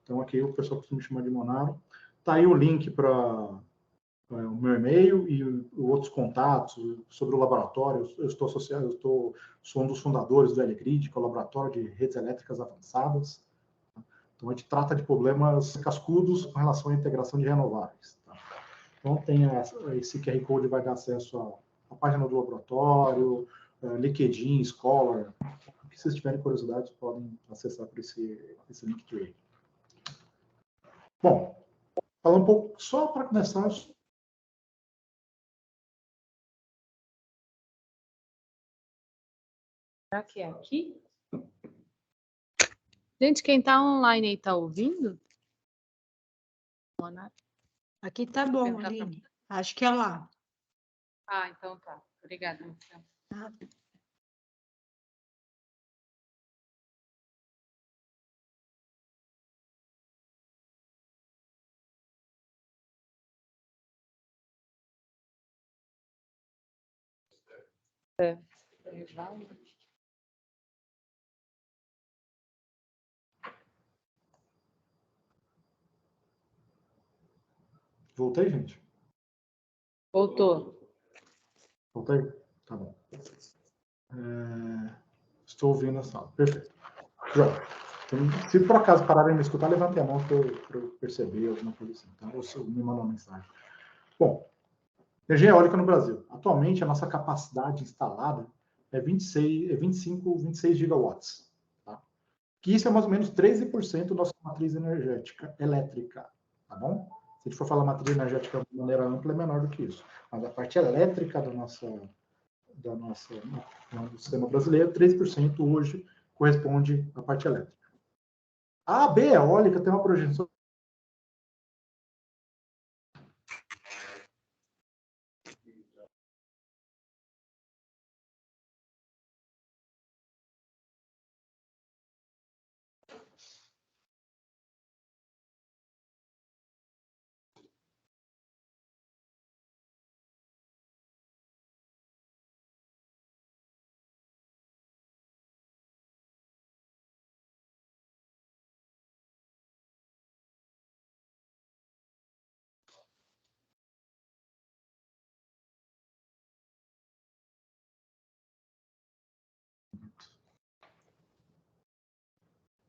Então, aqui o pessoal costuma me chamar de Monaro. Está aí o link para o meu e-mail e outros contatos sobre o laboratório. Eu estou associado, sou um dos fundadores do LGrid, que é o Laboratório de Redes Elétricas Avançadas. Então, a gente trata de problemas cascudos com relação à integração de renováveis. Tá? Então, tem esse QR Code, vai dar acesso à página do laboratório, LinkedIn, Scholar. Se vocês tiverem curiosidade, podem acessar por esse link aí. Bom, falar um pouco, só para começar. Será que é aqui? Gente, quem está online aí está ouvindo? Aqui tá bom, Aline. Acho que é lá. Ah, então tá. Obrigada, Luciana. Tá. Voltei, gente? Voltou. Voltei? Tá bom. Estou ouvindo a sala. Perfeito. Joia. Então, se por acaso pararem de me escutar, levantem a mão para eu perceber alguma coisa assim. Tá? Ou me mandam uma mensagem. Bom, energia eólica no Brasil. Atualmente, a nossa capacidade instalada é 26 gigawatts. Tá? Que isso é mais ou menos 13% da nossa matriz energética elétrica. Tá bom? Se a gente for falar matriz energética de maneira ampla, é menor do que isso. Mas a parte elétrica do sistema brasileiro, 13% hoje corresponde à parte elétrica. A AB eólica tem uma projeção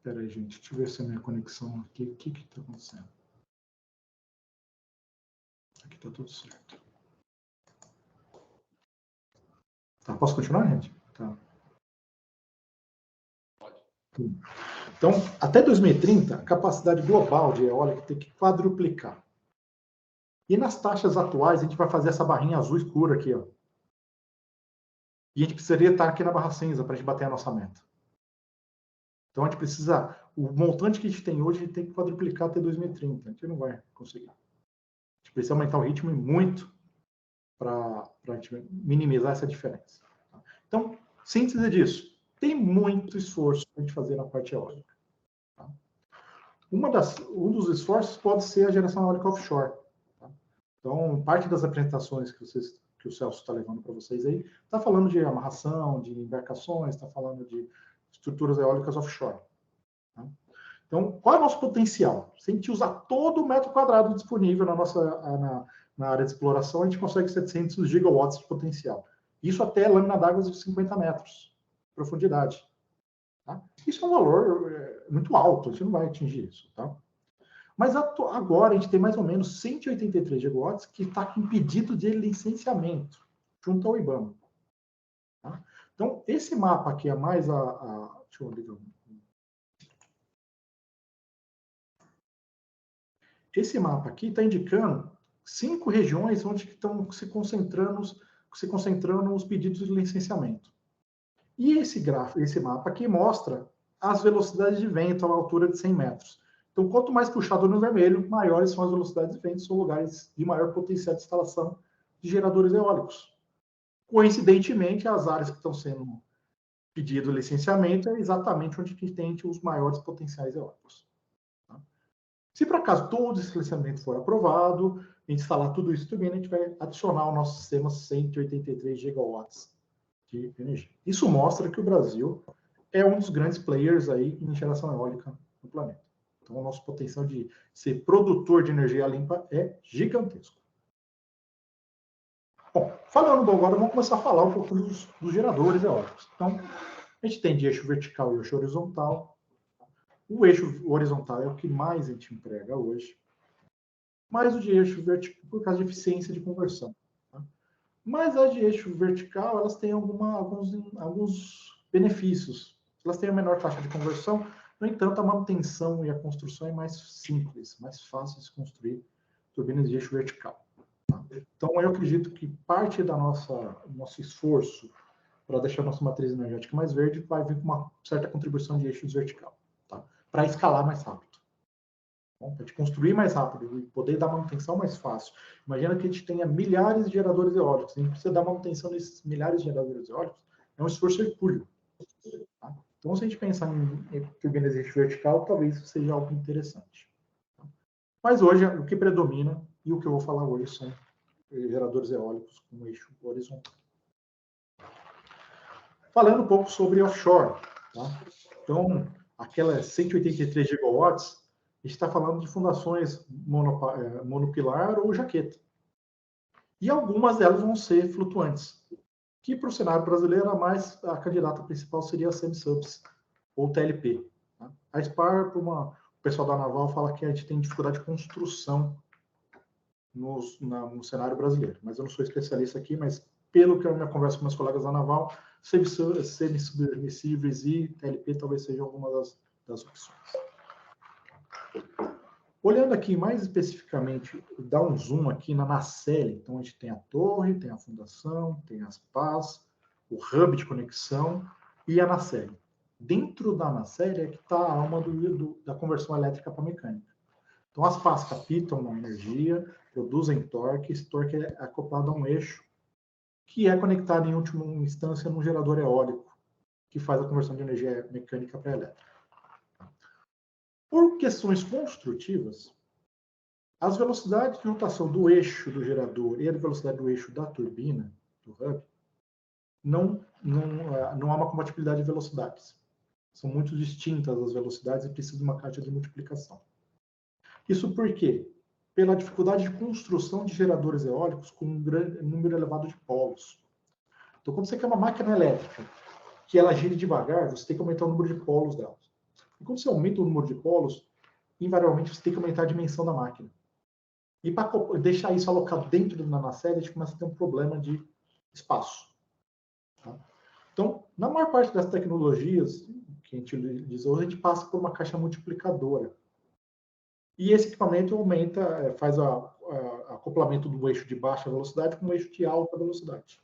Espera aí, gente. Deixa eu ver se a minha conexão aqui... O que está acontecendo? Aqui está tudo certo. Tá, posso continuar, gente? Tá. Então, até 2030, a capacidade global de eólica tem que quadruplicar. E nas taxas atuais, a gente vai fazer essa barrinha azul escura aqui, ó. E a gente precisaria estar aqui na barra cinza para a gente bater a nossa meta. Então, a gente precisa... O montante que a gente tem hoje, a gente tem que quadruplicar até 2030. A gente não vai conseguir. A gente precisa aumentar o ritmo e muito para a gente minimizar essa diferença. Então, síntese disso. Tem muito esforço para a gente fazer na parte eólica. Tá? Um dos esforços pode ser a geração eólica offshore. Tá? Então, parte das apresentações que o Celso está levando para vocês aí, está falando de amarração, de embarcações, está falando de estruturas eólicas offshore. Tá? Então, qual é o nosso potencial? Se a gente usar todo o metro quadrado disponível na área de exploração, a gente consegue 700 gigawatts de potencial. Isso até lâmina d'água de 50 metros de profundidade. Tá? Isso é um valor muito alto, a gente não vai atingir isso. Tá? Mas agora a gente tem mais ou menos 183 gigawatts que está com pedido de licenciamento junto ao IBAMA. Tá? Então, esse mapa aqui é mais deixa eu ligar. Esse mapa aqui está indicando 5 regiões onde estão se concentrando os pedidos de licenciamento. E esse mapa aqui mostra as velocidades de vento à altura de 100 metros. Então, quanto mais puxado no vermelho, maiores são as velocidades de vento, são lugares de maior potencial de instalação de geradores eólicos. Coincidentemente, as áreas que estão sendo pedido licenciamento é exatamente onde tem os maiores potenciais eólicos. Tá? Se por acaso todo esse licenciamento for aprovado, a gente instalar tudo isso também, a gente vai adicionar ao nosso sistema 183 gigawatts de energia. Isso mostra que o Brasil é um dos grandes players aí em geração eólica no planeta. Então, o nosso potencial de ser produtor de energia limpa é gigantesco. Bom, falando agora, vamos começar a falar um pouco dos geradores eólicos. Então, a gente tem de eixo vertical e eixo horizontal. O eixo horizontal é o que mais a gente emprega hoje. Mas o de eixo vertical, por causa de eficiência de conversão. Tá? Mas as de eixo vertical, elas têm alguns benefícios. Elas têm a menor taxa de conversão, no entanto, a manutenção e a construção é mais simples, mais fácil de se construir turbinas de eixo vertical. Tá? Então, eu acredito que parte do nosso esforço para deixar a nossa matriz energética mais verde vai vir com uma certa contribuição de eixos vertical, tá? Para escalar mais rápido. Para te construir mais rápido e poder dar manutenção mais fácil. Imagina que a gente tenha milhares de geradores eólicos. A gente precisa dar manutenção desses milhares de geradores eólicos. É um esforço hercúleo. Tá? Então, se a gente pensar em turbinas de eixo vertical, talvez seja algo interessante. Tá? Mas hoje, o que predomina, e o que eu vou falar hoje, são geradores eólicos com eixo horizontal. Falando um pouco sobre offshore. Tá? Então, aquelas 183 gigawatts, a gente está falando de fundações monopilar ou jaqueta. E algumas delas vão ser flutuantes, que para o cenário brasileiro a candidata principal seria a semi-subs ou TLP. Tá? A SPAR, o pessoal da Naval fala que a gente tem dificuldade de construção no cenário brasileiro. Mas eu não sou especialista aqui, mas pelo que eu me converso com meus colegas da Naval, semi-submersíveis e TLP talvez sejam algumas das opções. Olhando aqui mais especificamente, dá um zoom aqui na nacelle. Então, a gente tem a torre, tem a fundação, tem as pás, o hub de conexão e a nacelle. Dentro da nacelle é que está a alma da conversão elétrica para mecânica. Então, as pás captam uma energia, produzem torque, esse torque é acoplado a um eixo que é conectado em última instância num gerador eólico, que faz a conversão de energia mecânica para elétrica. Por questões construtivas, as velocidades de rotação do eixo do gerador e a velocidade do eixo da turbina, do hub, não há uma compatibilidade de velocidades. São muito distintas as velocidades e precisa de uma caixa de multiplicação. Isso por quê? Pela dificuldade de construção de geradores eólicos com um grande número elevado de polos. Então, quando você quer uma máquina elétrica que ela gire devagar, você tem que aumentar o número de polos dela. E quando você aumenta o número de polos, invariavelmente você tem que aumentar a dimensão da máquina. E para deixar isso alocado dentro da nacelle, a gente começa a ter um problema de espaço. Tá? Então, na maior parte das tecnologias que a gente utiliza hoje, a gente passa por uma caixa multiplicadora. E esse equipamento aumenta, faz o acoplamento do eixo de baixa velocidade com o eixo de alta velocidade.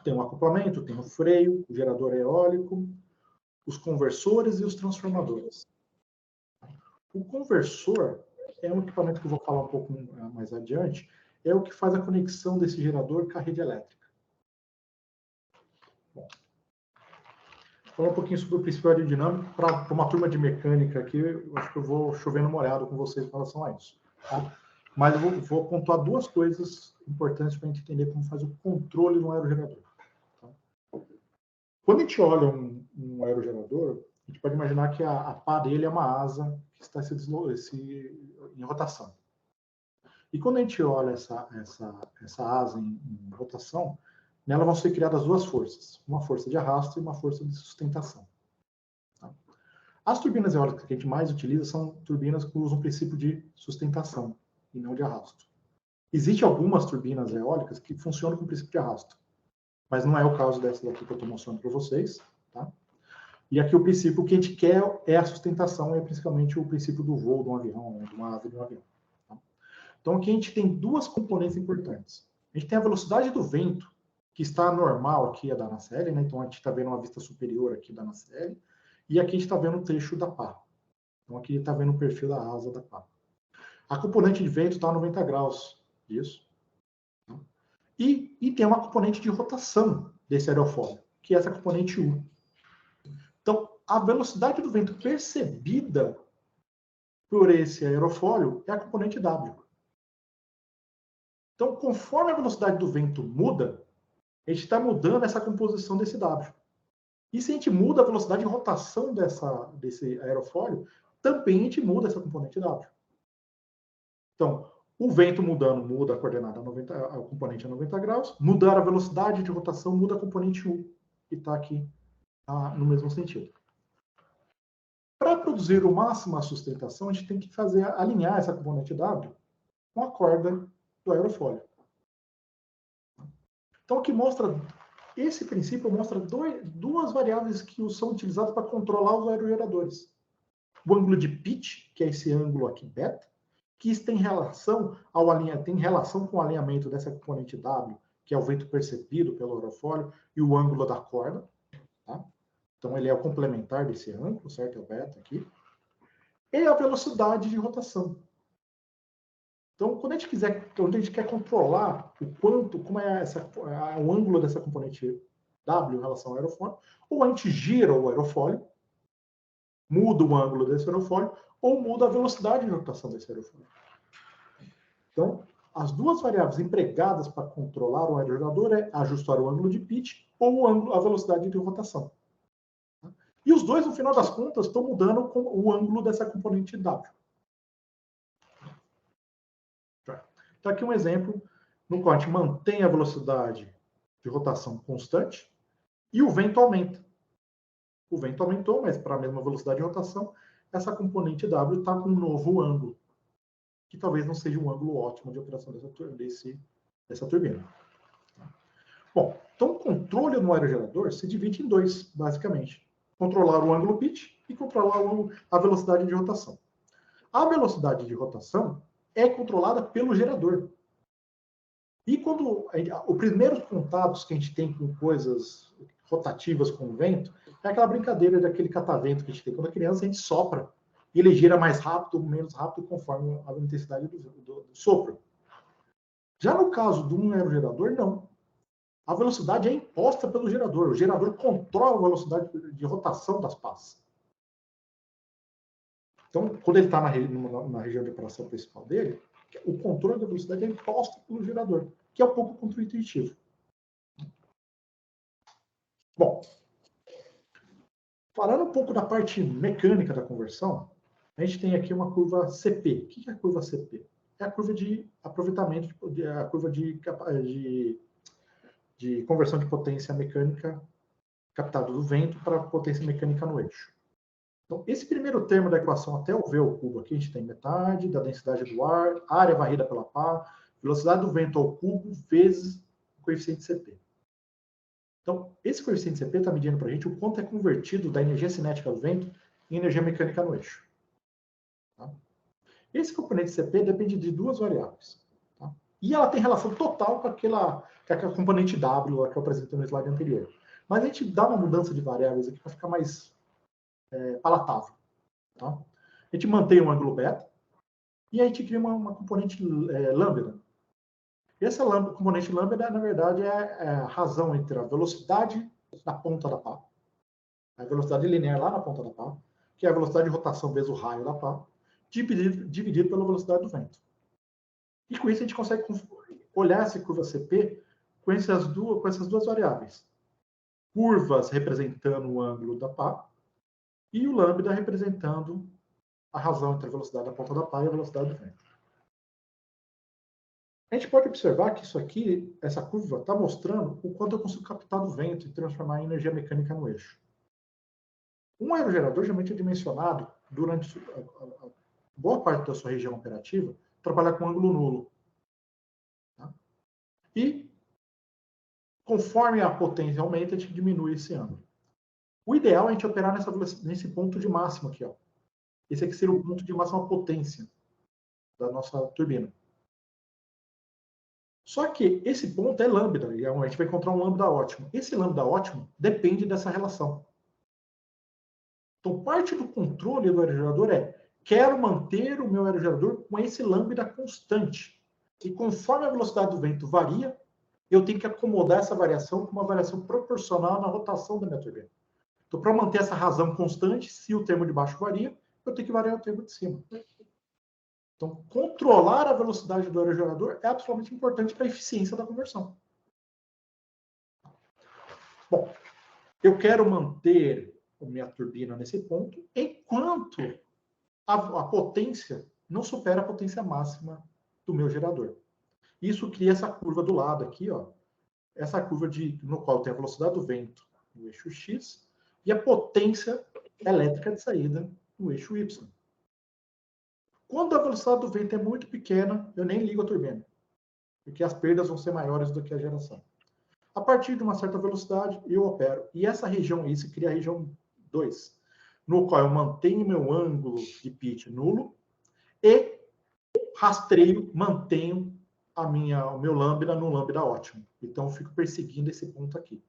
Tem um acoplamento, tem um freio, o gerador eólico, os conversores e os transformadores. O conversor é um equipamento que eu vou falar um pouco mais adiante, é o que faz a conexão desse gerador com a rede elétrica. Bom, vou falar um pouquinho sobre o princípio aerodinâmico para uma turma de mecânica aqui, eu acho que eu vou chover no molhado com vocês em relação a isso. Tá? Mas eu vou pontuar duas coisas importantes para a gente entender como faz o controle no aerogerador. Tá? Quando a gente olha um aerogerador, a gente pode imaginar que a pá dele é uma asa que está em rotação. E quando a gente olha essa asa em rotação, nela vão ser criadas duas forças. Uma força de arrasto e uma força de sustentação. Tá? As turbinas eólicas que a gente mais utiliza são turbinas que usam o princípio de sustentação e não de arrasto. Existem algumas turbinas eólicas que funcionam com o princípio de arrasto. Mas não é o caso dessa daqui que eu estou mostrando para vocês. Tá? E aqui o princípio que a gente quer é a sustentação, é principalmente o princípio do voo de um avião, de uma asa de um avião. Tá? Então aqui a gente tem duas componentes importantes. A gente tem a velocidade do vento, que está normal aqui da nacelle, né? Então a gente está vendo uma vista superior aqui da nacelle, e aqui a gente está vendo o trecho da pá. Então aqui está vendo o perfil da asa da pá. A componente de vento está a 90 graus disso. Tá? E tem uma componente de rotação desse aerofólio, que é essa componente U. Então, a velocidade do vento percebida por esse aerofólio é a componente W. Então, conforme a velocidade do vento muda, a gente está mudando essa composição desse W. E se a gente muda a velocidade de rotação desse aerofólio, também a gente muda essa componente W. Então, o vento mudando, muda a coordenada a componente a 90 graus, mudar a velocidade de rotação, muda a componente U, que está aqui no mesmo sentido. Para produzir o máximo a sustentação, a gente tem que alinhar essa componente W com a corda do aerofólio. Então, esse princípio mostra duas variáveis que são utilizadas para controlar os aerogeradores. O ângulo de pitch, que é esse ângulo aqui, beta, que tem relação com o alinhamento dessa componente W, que é o vento percebido pelo aerofólio, e o ângulo da corda. Tá? Então, ele é o complementar desse ângulo, certo? É o beta aqui. E a velocidade de rotação. Então, quando a gente quer controlar como é o ângulo dessa componente W em relação ao aerofólio, ou a gente gira o aerofólio, muda o ângulo desse aerofólio, ou muda a velocidade de rotação desse aerofólio. Então, as duas variáveis empregadas para controlar o aerogerador é ajustar o ângulo de pitch ou a velocidade de rotação. E os dois, no final das contas, estão mudando o ângulo dessa componente W. Então, aqui um exemplo no qual a gente mantém a velocidade de rotação constante e o vento aumenta. O vento aumentou, mas para a mesma velocidade de rotação, essa componente W está com um novo ângulo, que talvez não seja um ângulo ótimo de operação dessa turbina. Bom, então o controle no aerogerador se divide em dois, basicamente. Controlar o ângulo pitch e controlar a velocidade de rotação. A velocidade de rotação é controlada pelo gerador. E quando os primeiros contatos que a gente tem com coisas rotativas com o vento, é aquela brincadeira daquele catavento que a gente tem quando a criança, a gente sopra e ele gira mais rápido ou menos rápido conforme a intensidade do sopro. Já no caso de um aerogerador, não. A velocidade é imposta pelo gerador. O gerador controla a velocidade de rotação das pás. Então, quando ele está na região de operação principal dele, o controle da velocidade é imposto pelo gerador, que é um pouco contra-intuitivo. Bom, falando um pouco da parte mecânica da conversão, a gente tem aqui uma curva CP. O que é a curva CP? É a curva de aproveitamento, a curva de conversão de potência mecânica captada do vento para potência mecânica no eixo. Então, esse primeiro termo da equação até o V ao cubo aqui, a gente tem metade da densidade do ar, área varrida pela pá, velocidade do vento ao cubo, vezes o coeficiente CP. Então, esse coeficiente CP está medindo para a gente o quanto é convertido da energia cinética do vento em energia mecânica no eixo. Tá? Esse componente CP depende de duas variáveis. Tá? E ela tem relação total com aquela componente W que eu apresentei no slide anterior. Mas a gente dá uma mudança de variáveis aqui para ficar mais palatável. Tá? A gente mantém um ângulo beta e a gente cria uma componente lambda. Essa componente lambda, na verdade, é a razão entre a velocidade na ponta da pá, a velocidade linear lá na ponta da pá, que é a velocidade de rotação vezes o raio da pá, dividido pela velocidade do vento. E com isso a gente consegue olhar essa curva CP com essas duas variáveis. Curvas representando o ângulo da pá e o lambda representando a razão entre a velocidade da ponta da pá e a velocidade do vento. A gente pode observar que isso aqui, essa curva, está mostrando o quanto eu consigo captar do vento e transformar em energia mecânica no eixo. Um aerogerador geralmente é dimensionado durante a boa parte da sua região operativa, trabalhar com ângulo nulo. Tá? E, conforme a potência aumenta, a gente diminui esse ângulo. O ideal é a gente operar nesse ponto de máximo aqui. Ó. Esse aqui seria o ponto de máxima potência da nossa turbina. Só que esse ponto é lambda, e a gente vai encontrar um lambda ótimo. Esse lambda ótimo depende dessa relação. Então, parte do controle do aerogerador quero manter o meu aerogerador com esse lambda constante. E conforme a velocidade do vento varia, eu tenho que acomodar essa variação com uma variação proporcional na rotação da minha turbina. Então, para manter essa razão constante, se o termo de baixo varia, eu tenho que variar o termo de cima. Então, controlar a velocidade do aerogerador é absolutamente importante para a eficiência da conversão. Bom, Eu quero manter a minha turbina nesse ponto, enquanto a potência não supera a potência máxima do meu gerador. Isso cria essa curva do lado aqui, ó. Essa curva no qual tem a velocidade do vento no eixo X e a potência elétrica de saída no eixo Y. Quando a velocidade do vento é muito pequena, eu nem ligo a turbina, porque as perdas vão ser maiores do que a geração. A partir de uma certa velocidade, eu opero. E essa região aí se cria a região 2, no qual eu mantenho meu ângulo de pitch nulo e rastreio, mantenho o meu lambda no lambda ótimo. Então, eu fico perseguindo esse ponto aqui.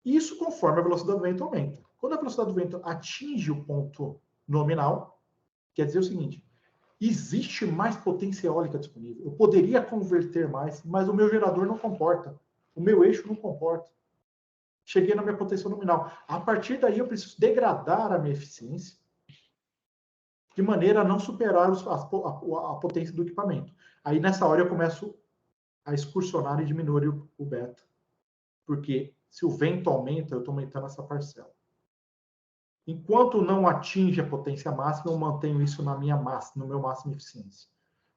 Isso conforme a velocidade do vento aumenta. Quando a velocidade do vento atinge o ponto nominal, quer dizer o seguinte, existe mais potência eólica disponível. Eu poderia converter mais, mas o meu gerador não comporta. O meu eixo não comporta. Cheguei na minha potência nominal. A partir daí, eu preciso degradar a minha eficiência de maneira a não superar a potência do equipamento. Aí, nessa hora, eu começo a excursionar e diminuir o beta. Porque se o vento aumenta, eu estou aumentando essa parcela. Enquanto não atinge a potência máxima, eu mantenho isso no meu máximo de eficiência.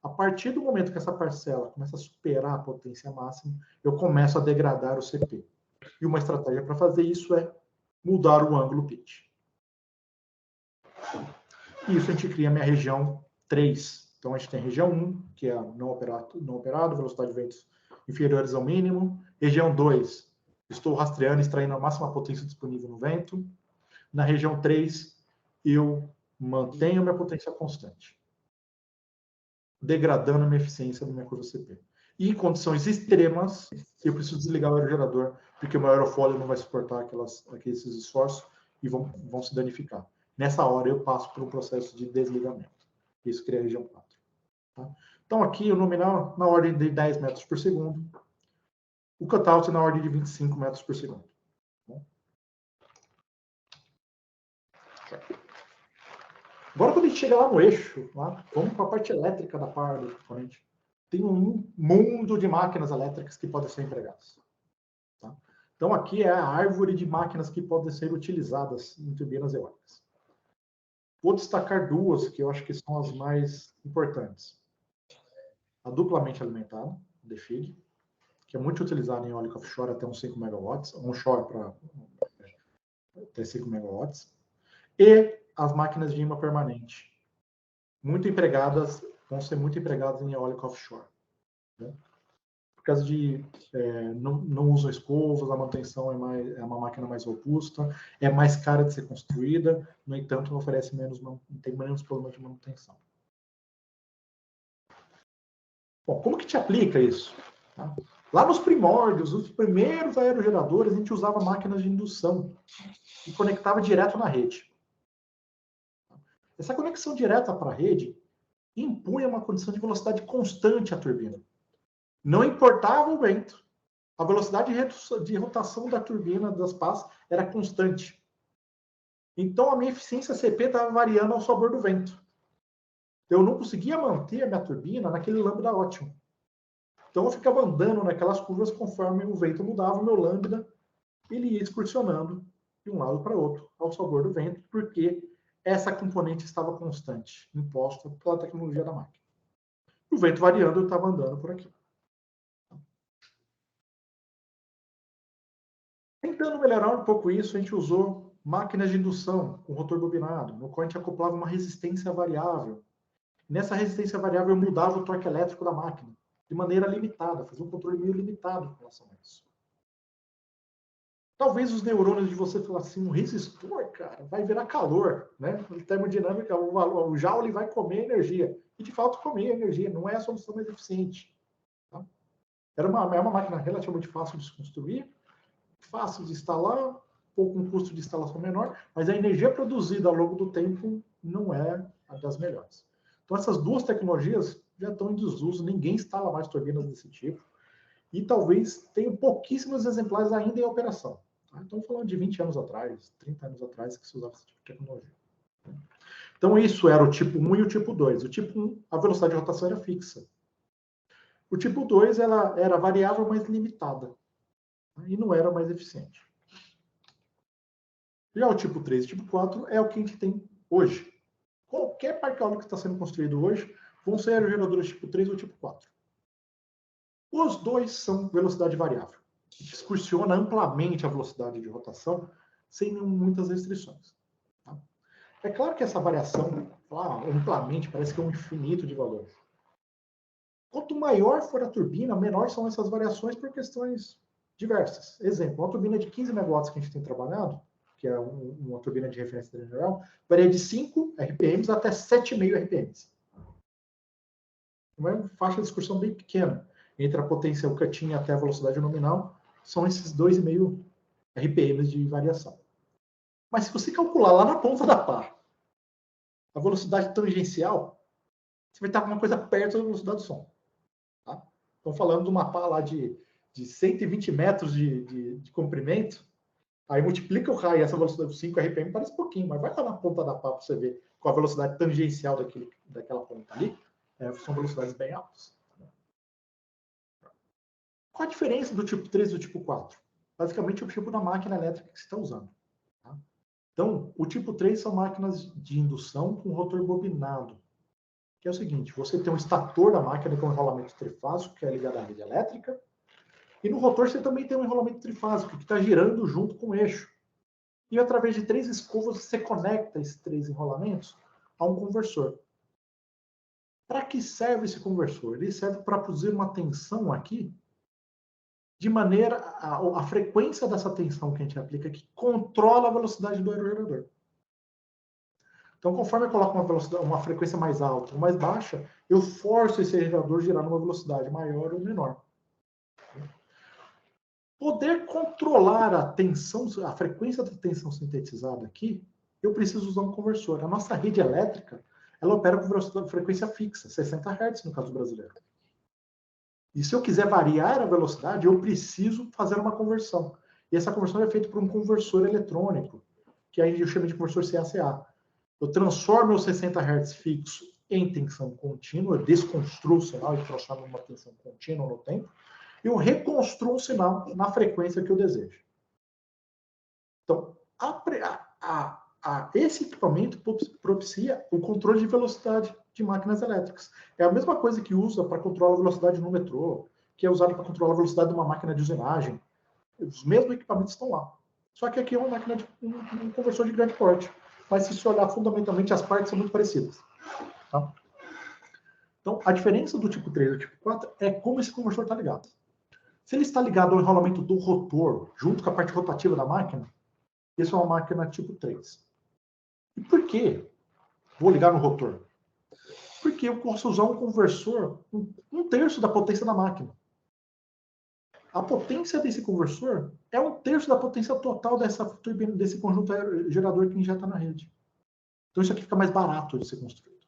A partir do momento que essa parcela começa a superar a potência máxima, eu começo a degradar o CP. E uma estratégia para fazer isso é mudar o ângulo pitch. E isso a gente cria a minha região 3. Então a gente tem a região 1, que é não operado, velocidade de ventos inferiores ao mínimo. Região 2, estou rastreando e extraindo a máxima potência disponível no vento. Na região 3, eu mantenho minha potência constante, degradando a minha eficiência da minha curva CP. E em condições extremas, eu preciso desligar o aerogerador, porque o meu aerofólio não vai suportar aqueles esforços e vão se danificar. Nessa hora, eu passo por um processo de desligamento. Isso cria a região 4. Tá? Então, aqui, o nominal na ordem de 10 metros por segundo. O cutout na ordem de 25 metros por segundo. Agora, quando a gente chega lá no eixo, vamos para a parte elétrica da par do componente. Tem um mundo de máquinas elétricas que podem ser empregadas. Tá? Então, aqui é a árvore de máquinas que podem ser utilizadas em turbinas eólicas. Vou destacar duas que eu acho que são as mais importantes. A duplamente alimentada, DFIG, que é muito utilizada em eólica offshore até uns 5 megawatts, onshore para até 5 megawatts. E as máquinas de imã permanente, vão ser muito empregadas em eólica offshore. Né? Por causa de não usam escovas, a manutenção é uma máquina mais robusta, é mais cara de ser construída, no entanto, oferece tem menos problema de manutenção. Bom, como que te aplica isso? Tá? Lá nos primórdios, os primeiros aerogeradores, a gente usava máquinas de indução e conectava direto na rede. Essa conexão direta para a rede impunha uma condição de velocidade constante à turbina. Não importava o vento. A velocidade de rotação da turbina das pás era constante. Então, a minha eficiência CP estava variando ao sabor do vento. Eu não conseguia manter a minha turbina naquele lambda ótimo. Então, eu ficava andando naquelas curvas conforme o vento mudava, o meu lambda ele ia excursionando de um lado para outro, ao sabor do vento, porque essa componente estava constante, imposta pela tecnologia da máquina. O vento variando, eu estava andando por aqui. Tentando melhorar um pouco isso, a gente usou máquinas de indução com rotor bobinado, no qual a gente acoplava uma resistência variável. Nessa resistência variável, eu mudava o torque elétrico da máquina, de maneira limitada, fazia um controle meio limitado em relação a isso. Talvez os neurônios de você falar assim, um resistor, cara, vai virar calor, né? Em termodinâmica, o Joule vai comer energia. E, de fato, comer energia, não é a solução mais eficiente. Tá? É uma máquina relativamente fácil de se construir, fácil de instalar, com um custo de instalação menor, mas a energia produzida ao longo do tempo não é a das melhores. Então, essas duas tecnologias já estão em desuso, ninguém instala mais turbinas desse tipo, e talvez tenham pouquíssimos exemplares ainda em operação. Tá? Estamos falando de 20 anos atrás, 30 anos atrás, que se usava esse tipo de tecnologia. Então, isso era o tipo 1 e o tipo 2. O tipo 1, a velocidade de rotação era fixa. O tipo 2, ela era variável, mas limitada. E não era mais eficiente. Já o tipo 3 e o tipo 4 é o que a gente tem hoje. Qualquer parque eólico que está sendo construído hoje vão ser aerogeradores tipo 3 ou tipo 4. Os dois são velocidade variável. A gente excursiona amplamente a velocidade de rotação sem muitas restrições. Tá? É claro que essa variação, amplamente, parece que é um infinito de valores. Quanto maior for a turbina, menor são essas variações por questões diversas. Exemplo, uma turbina de 15 megawatts que a gente tem trabalhado, que é uma turbina de referência geral, varia de 5 RPMs até 7,5 RPMs. Uma faixa de excursão bem pequena. Entre a potência cut-in até a velocidade nominal, são esses 2,5 RPMs de variação. Mas se você calcular lá na ponta da pá a velocidade tangencial, você vai estar com uma coisa perto da velocidade do som. Tá? Estão falando de uma pá lá de 120 metros de comprimento, aí multiplica o raio, essa velocidade de 5 RPM, parece pouquinho, mas vai lá na ponta da pá para você ver qual a velocidade tangencial daquela ponta ali. São velocidades bem altas. Qual a diferença do tipo 3 e do tipo 4? Basicamente, o tipo da máquina elétrica que você está usando. Tá? Então, o tipo 3 são máquinas de indução com rotor bobinado. Que é o seguinte, você tem um estator da máquina com um enrolamento trifásico, que é ligado à rede elétrica, e no rotor você também tem um enrolamento trifásico, que está girando junto com o eixo. E através de 3 escovas você conecta esses 3 enrolamentos a um conversor. Para que serve esse conversor? Ele serve para produzir uma tensão aqui, de maneira a frequência dessa tensão que a gente aplica aqui controla a velocidade do aerogerador. Então, conforme eu coloco uma frequência mais alta ou mais baixa, eu forço esse aerogerador a girar numa velocidade maior ou menor. Poder controlar a tensão, a frequência da tensão sintetizada aqui, eu preciso usar um conversor. A nossa rede elétrica, ela opera com frequência fixa, 60 Hz no caso brasileiro. E se eu quiser variar a velocidade, eu preciso fazer uma conversão. E essa conversão é feita por um conversor eletrônico, que aí eu chamo de conversor CACA. Eu transformo o 60 Hz fixo em tensão contínua, eu desconstruo o sinal e transformo em uma tensão contínua no tempo, eu reconstruo o sinal na frequência que eu desejo. Então, esse equipamento propicia o controle de velocidade de máquinas elétricas. É a mesma coisa que usa para controlar a velocidade no metrô, que é usado para controlar a velocidade de uma máquina de usinagem. Os mesmos equipamentos estão lá. Só que aqui é uma máquina um conversor de grande porte. Mas se você olhar fundamentalmente, as partes são muito parecidas. Tá? Então, a diferença do tipo 3 e do tipo 4 é como esse conversor está ligado. Se ele está ligado ao enrolamento do rotor, junto com a parte rotativa da máquina, isso é uma máquina tipo 3. E por quê? Vou ligar no rotor. Porque eu posso usar um conversor um terço da potência da máquina. A potência desse conversor é um terço da potência total desse conjunto gerador que injeta na rede. Então isso aqui fica mais barato de ser construído.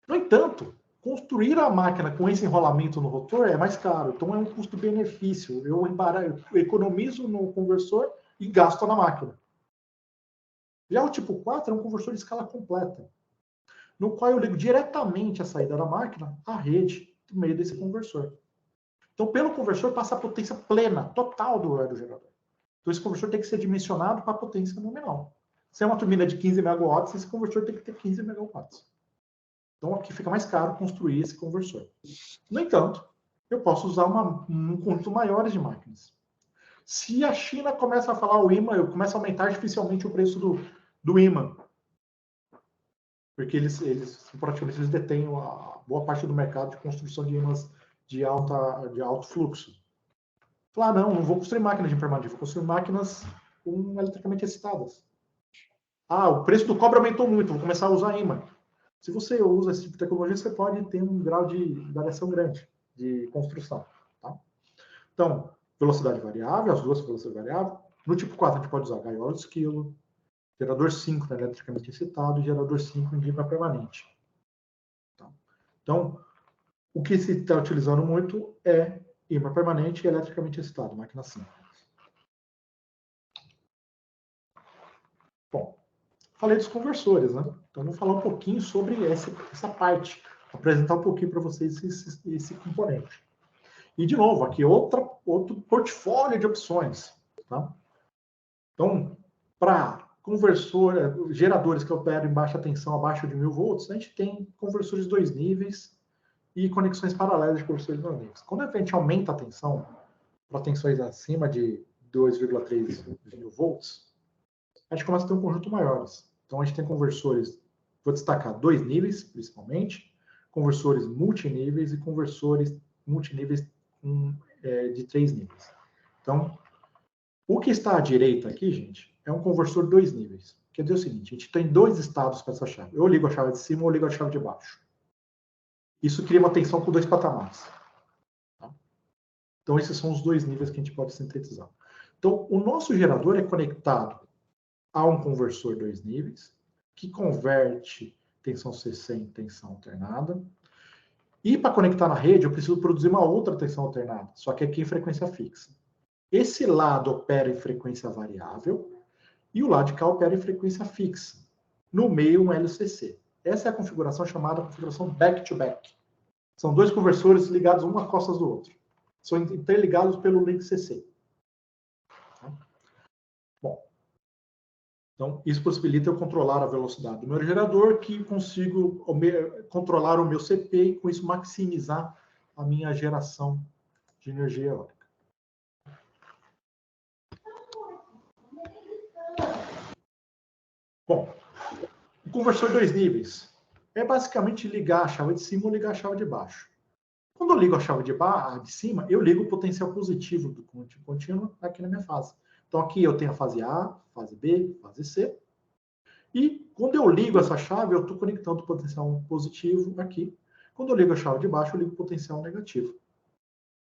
No entanto, construir a máquina com esse enrolamento no rotor é mais caro. Então é um custo-benefício. Eu economizo no conversor e gasto na máquina. Já o tipo 4 é um conversor de escala completa, no qual eu ligo diretamente a saída da máquina à rede por meio desse conversor. Então, pelo conversor passa a potência plena, total do aerogerador. Então, esse conversor tem que ser dimensionado para a potência nominal. Se é uma turbina de 15 megawatts, esse conversor tem que ter 15 megawatts. Então, aqui fica mais caro construir esse conversor. No entanto, eu posso usar um conjunto maior de máquinas. Se a China começa a falar o imã, eu começo a aumentar artificialmente o preço do imã. Porque eles praticamente detêm a boa parte do mercado de construção de imãs de alto fluxo. Falar, não vou construir máquinas de impermeabilidade, vou construir máquinas eletricamente excitadas. O preço do cobre aumentou muito, vou começar a usar imã. Se você usa esse tipo de tecnologia, você pode ter um grau de variação grande de construção. Tá? Então, velocidade variável, as duas velocidades variáveis. No tipo 4, a gente pode usar gaiola de esquilo, gerador síncrono eletricamente excitado e gerador síncrono de imã permanente. Tá? Então, o que se está utilizando muito é imã permanente e eletricamente excitado, máquina síncrona. Bom, falei dos conversores, né? Então, vou falar um pouquinho sobre essa parte, apresentar um pouquinho para vocês esse componente. E, de novo, aqui outro portfólio de opções. Tá? Então, para geradores que operam em baixa tensão, abaixo de 1000 volts, a gente tem conversores 2 níveis e conexões paralelas de conversores 2 níveis. Quando a gente aumenta a tensão para tensões acima de 2,3 mil volts, a gente começa a ter um conjunto maiores. Então, a gente tem conversores, vou destacar 2 níveis, principalmente, conversores multiníveis e conversores multiníveis de 3 níveis. Então, o que está à direita aqui, gente, é um conversor 2 níveis. Quer dizer o seguinte, a gente tem 2 estados para essa chave. Eu ligo a chave de cima ou ligo a chave de baixo. Isso cria uma tensão com 2 patamares. Tá? Então, esses são os 2 níveis que a gente pode sintetizar. Então, o nosso gerador é conectado a um conversor 2 níveis, que converte tensão CC em tensão alternada. E para conectar na rede, eu preciso produzir uma outra tensão alternada, só que aqui em frequência fixa. Esse lado opera em frequência variável e o lado de cá opera em frequência fixa. No meio, um LCC. Essa é a configuração chamada configuração back-to-back. São 2 conversores ligados um às costas do outro. São interligados pelo link CC. Bom, então isso possibilita eu controlar a velocidade do meu gerador, que consigo controlar o meu CP e com isso maximizar a minha geração de energia eólica. Bom, o conversor 2 níveis é basicamente ligar a chave de cima ou ligar a chave de baixo. Quando eu ligo a chave de cima, eu ligo o potencial positivo do contínuo aqui na minha fase. Então aqui eu tenho a fase A, fase B, fase C. E quando eu ligo essa chave, eu estou conectando o potencial positivo aqui. Quando eu ligo a chave de baixo, eu ligo o potencial negativo.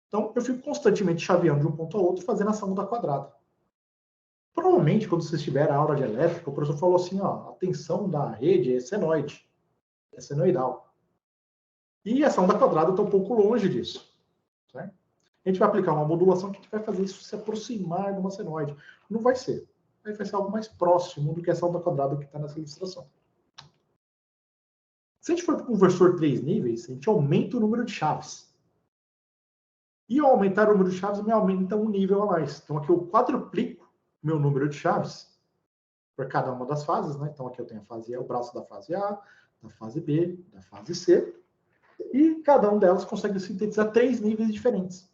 Então eu fico constantemente chaveando de um ponto ao outro, fazendo essa onda quadrada. Provavelmente, quando vocês tiverem a aula de elétrica, o professor falou assim, ó, a tensão da rede é senoide, é senoidal. E essa onda quadrada está um pouco longe disso. Certo? A gente vai aplicar uma modulação que vai fazer isso se aproximar de uma senoide. Não vai ser. Vai ser algo mais próximo do que essa onda quadrada que está nessa ilustração. Se a gente for para o conversor 3 níveis, a gente aumenta o número de chaves. E ao aumentar o número de chaves, me aumenta um nível a mais. Então aqui eu quadruplico meu número de chaves por cada uma das fases, né? Então aqui eu tenho a fase A, o braço da fase A, da fase B, da fase C, e cada uma delas consegue sintetizar 3 níveis diferentes.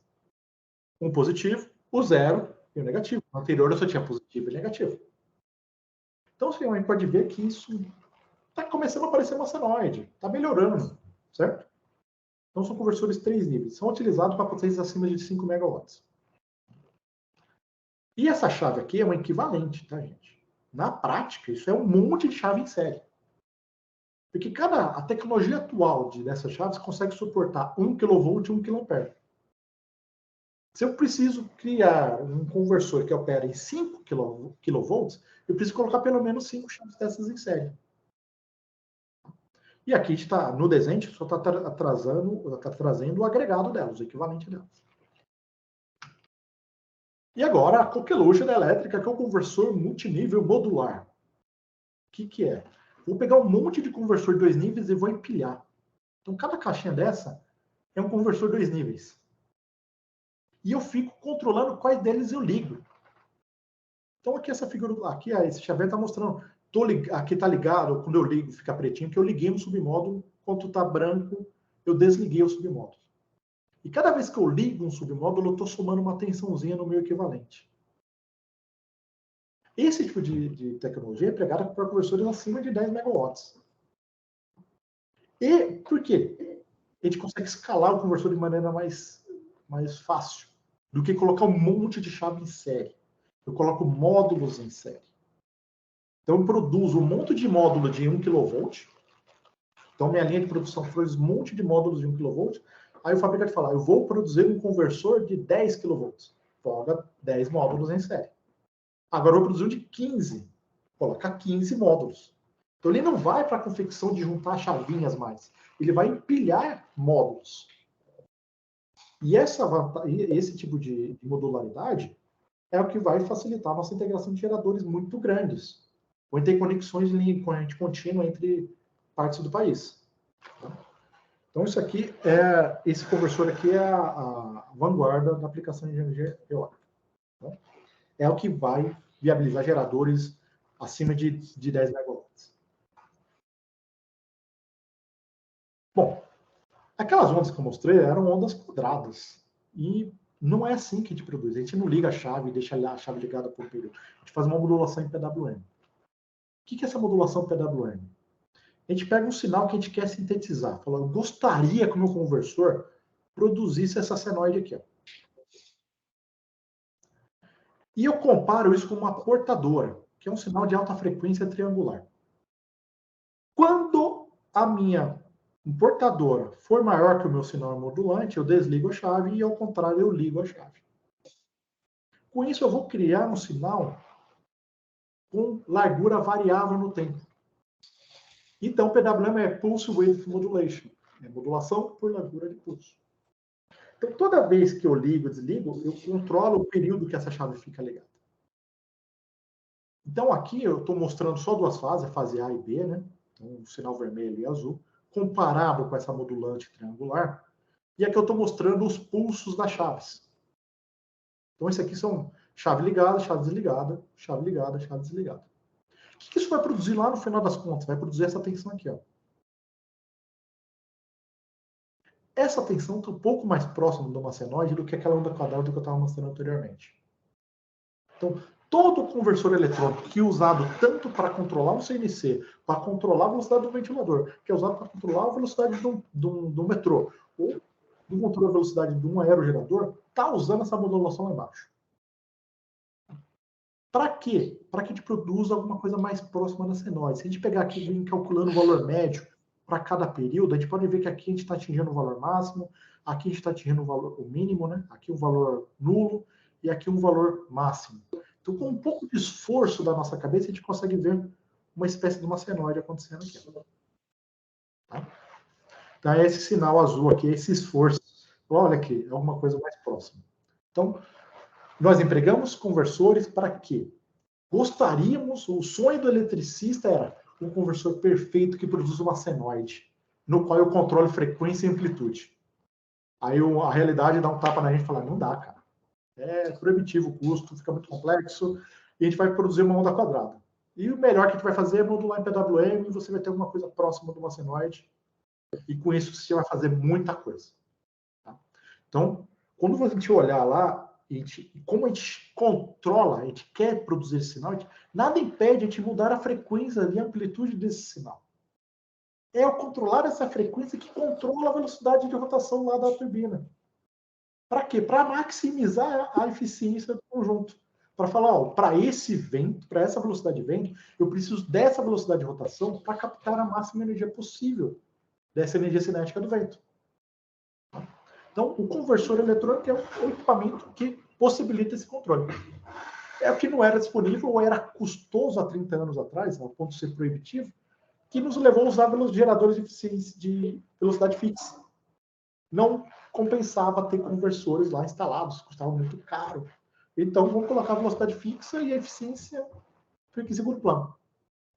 Um positivo, o 0 e o negativo. No anterior eu só tinha positivo e negativo. Então assim, a gente pode ver que isso está começando a aparecer uma senoide, está melhorando, certo? Então são conversores 3 níveis, são utilizados para potências acima de 5 megawatts. E essa chave aqui é uma equivalente, tá, gente? Na prática, isso é um monte de chave em série. Porque a tecnologia atual dessas chaves consegue suportar 1 kV e 1 kA. Se eu preciso criar um conversor que opera em 5 kV, eu preciso colocar pelo menos 5 chaves dessas em série. E aqui está, no desenho, a gente só está trazendo o agregado delas, o equivalente delas. E agora, a coqueluche da elétrica, que é o conversor multinível modular. O que é? Vou pegar um monte de conversor 2 níveis e vou empilhar. Então, cada caixinha dessa é um conversor 2 níveis. E eu fico controlando quais deles eu ligo. Então, aqui essa figura, aqui esse chaveiro está mostrando, aqui está ligado, quando eu ligo fica pretinho, que eu liguei um submódulo, quando está branco, eu desliguei o submódulo. E cada vez que eu ligo um submódulo, eu estou somando uma tensãozinha no meu equivalente. Esse tipo de tecnologia é empregada para conversores acima de 10 megawatts. E por quê? A gente consegue escalar o conversor de maneira mais fácil do que colocar um monte de chave em série. Eu coloco módulos em série. Então eu produzo um monte de módulo de 1 kV. Então minha linha de produção produz um monte de módulos de 1 kV. Aí o fabricante fala, eu vou produzir um conversor de 10 kV. Coloca 10 módulos em série. Agora eu vou produzir um de 15. Coloca 15 módulos. Então ele não vai para a confecção de juntar chavinhas mais. Ele vai empilhar módulos. E esse tipo de modularidade é o que vai facilitar a nossa integração de geradores muito grandes. Ou interconexões de linha de corrente contínua entre partes do país. Então, esse conversor aqui é a vanguarda da aplicação de energia eólica. É o que vai viabilizar geradores acima de 10 megawatts. Bom, aquelas ondas que eu mostrei eram ondas quadradas. E não é assim que a gente produz. A gente não liga a chave e deixa a chave ligada por um período. A gente faz uma modulação em PWM. O que é essa modulação PWM? A gente pega um sinal que a gente quer sintetizar. Fala, eu gostaria que o meu conversor produzisse essa senoide aqui. Ó. E eu comparo isso com uma portadora, que é um sinal de alta frequência triangular. Quando a minha portadora for maior que o meu sinal modulante, eu desligo a chave e, ao contrário, eu ligo a chave. Com isso, eu vou criar um sinal com largura variável no tempo. Então, PWM é Pulse Width Modulation. É modulação por largura de pulso. Então, toda vez que eu ligo e desligo, eu controlo o período que essa chave fica ligada. Então, aqui eu estou mostrando só duas fases, a fase A e B, né? Então, o sinal vermelho e azul, comparado com essa modulante triangular. E aqui eu estou mostrando os pulsos das chaves. Então, esse aqui são chave ligada, chave desligada, chave ligada, chave desligada. O que isso vai produzir lá no final das contas? Vai produzir essa tensão aqui, ó. Essa tensão está um pouco mais próxima de uma senoide do que aquela onda quadrada que eu estava mostrando anteriormente. Então, todo conversor eletrônico que é usado tanto para controlar um CNC, para controlar a velocidade do ventilador, que é usado para controlar a velocidade do metrô, ou do controle da velocidade de um aerogerador, está usando essa modulação lá embaixo. Para quê? Para que a gente produza alguma coisa mais próxima da senoide. Se a gente pegar aqui e vir calculando o valor médio para cada período, a gente pode ver que aqui a gente está atingindo o valor máximo, aqui a gente está atingindo o mínimo, né? Aqui o valor nulo e aqui um valor máximo. Então, com um pouco de esforço da nossa cabeça, a gente consegue ver uma espécie de uma senoide acontecendo aqui. Tá? Então, é esse sinal azul aqui, esse esforço. Olha aqui, é alguma coisa mais próxima. Então, nós empregamos conversores para quê? Gostaríamos, o sonho do eletricista era um conversor perfeito que produz uma senoide, no qual eu controle frequência e amplitude. Aí a realidade dá um tapa na gente e fala, não dá, cara. É proibitivo o custo, fica muito complexo, e a gente vai produzir uma onda quadrada. E o melhor que a gente vai fazer é modular em PWM, e você vai ter alguma coisa próxima de uma senoide, e com isso você vai fazer muita coisa. Tá? Então, quando a gente olhar lá, como a gente controla, a gente quer produzir esse sinal, nada impede a gente mudar a frequência e a amplitude desse sinal. É ao controlar essa frequência que controla a velocidade de rotação lá da turbina. Para quê? Para maximizar a eficiência do conjunto. Para falar, para esse vento, para essa velocidade de vento, eu preciso dessa velocidade de rotação para captar a máxima energia possível dessa energia cinética do vento. Então, o conversor eletrônico é um equipamento que possibilita esse controle. É o que não era disponível ou era custoso há 30 anos atrás, ao ponto de ser proibitivo, que nos levou a usar geradores eficientes de velocidade fixa. Não compensava ter conversores lá instalados, custava muito caro. Então, vamos colocar a velocidade fixa e a eficiência fica em segundo plano.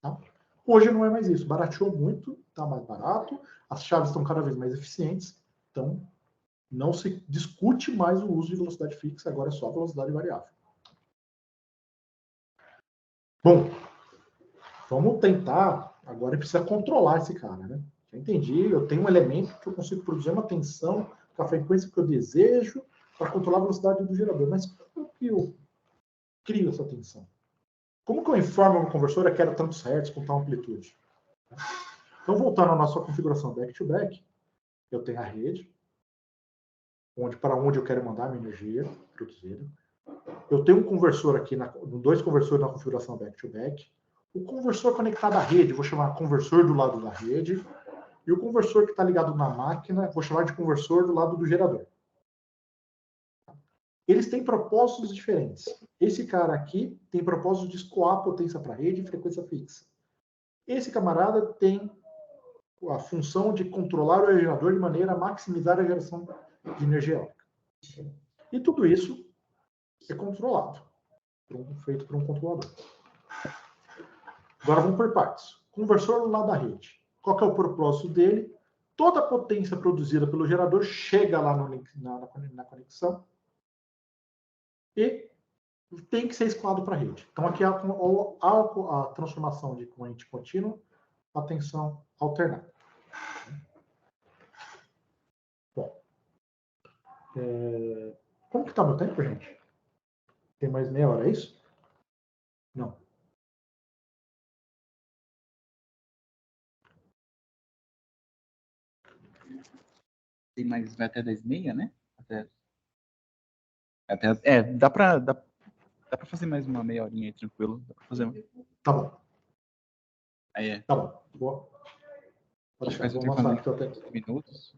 Tá? Hoje não é mais isso. Barateou muito, está mais barato, as chaves estão cada vez mais eficientes, então não se discute mais o uso de velocidade fixa, agora é só velocidade variável. Bom, vamos tentar, agora precisa controlar esse cara, né? Já entendi, eu tenho um elemento que eu consigo produzir uma tensão com a frequência que eu desejo para controlar a velocidade do gerador, mas como que eu crio essa tensão? Como que eu informo o conversor que era tantos hertz com tal amplitude? Então, voltando à nossa configuração back-to-back, eu tenho a rede, para onde eu quero mandar a minha energia produzida. Eu tenho um conversor aqui, dois conversores na configuração back-to-back. O conversor conectado à rede, vou chamar conversor do lado da rede. E o conversor que está ligado na máquina, vou chamar de conversor do lado do gerador. Eles têm propósitos diferentes. Esse cara aqui tem propósito de escoar potência para a rede e frequência fixa. Esse camarada tem a função de controlar o gerador de maneira a maximizar a geração de energia elétrica. E tudo isso é controlado, feito por um controlador. Agora vamos por partes. Conversor do lado da rede. Qual que é o propósito dele? Toda a potência produzida pelo gerador chega lá na conexão e tem que ser escoado para a rede. Então, aqui a transformação de corrente contínua a tensão alternada. Bom, como que está meu tempo, gente? Tem mais meia hora, é isso? Não. Tem mais, vai até 10h30, né? Dá pra fazer mais uma meia horinha aí, tranquilo. Dá pra fazer. Tá bom. Aí é. Tá bom. Boa. A gente faz um Vou mostrar aqui o intervalo de tempo. 15 minutos.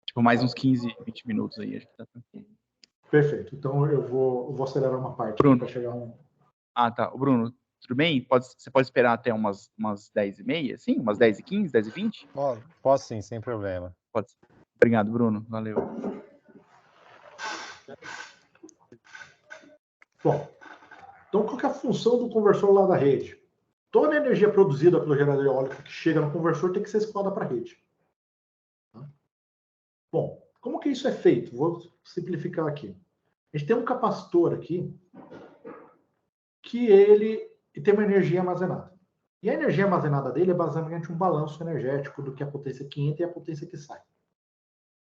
Tipo, mais uns 15, 20 minutos aí, acho que tá tranquilo. Perfeito. Então eu vou acelerar uma parte para chegar a um. Ah, tá. O Bruno, tudo bem? Você pode esperar até umas 10h30, sim? Umas 10h15, 10h20? Posso sim, sem problema. Pode ser. Obrigado, Bruno. Valeu. Bom, então qual que é a função do conversor lá da rede? Toda a energia produzida pelo gerador eólico que chega no conversor tem que ser escoada para a rede. Bom, como que isso é feito? Vou simplificar aqui. A gente tem um capacitor aqui que ele tem uma energia armazenada. E a energia armazenada dele é basicamente um balanço energético do que a potência que entra e a potência que sai.